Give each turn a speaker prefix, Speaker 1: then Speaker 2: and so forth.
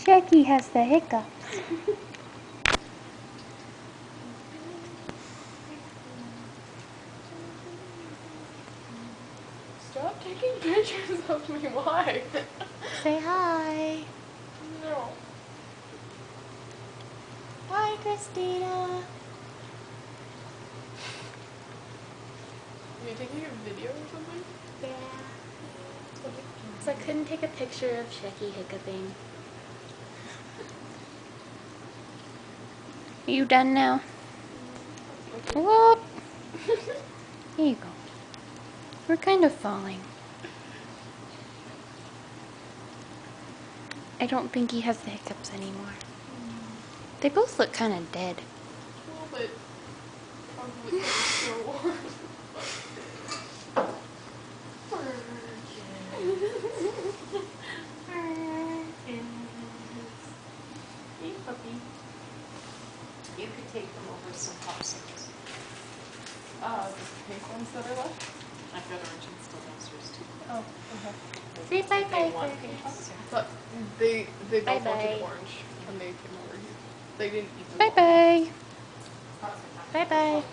Speaker 1: Shecky has the hiccups.
Speaker 2: Stop taking pictures of me, why?
Speaker 1: Say hi.
Speaker 2: No.
Speaker 1: Hi, Christina.
Speaker 2: Are you taking a video or something?
Speaker 1: Yeah. So I couldn't take a picture of Shecky hiccuping. Are you done now?
Speaker 2: Okay.
Speaker 1: Whoop. Here you go. We're kind of falling. I don't think he has the hiccups anymore. They both look kind of dead.
Speaker 2: Well, but probably so warm.
Speaker 1: Hey, puppy. You could take them over some popsicles.
Speaker 2: The pink ones that are left?
Speaker 3: I've got oranges still downstairs too.
Speaker 2: Oh, okay.
Speaker 1: Say bye-bye,
Speaker 3: They want
Speaker 1: Fergus.
Speaker 2: But they both
Speaker 1: Bye-bye.
Speaker 2: wanted orange when they came over here. They didn't eat them all.
Speaker 1: Bye-bye. Bye-bye.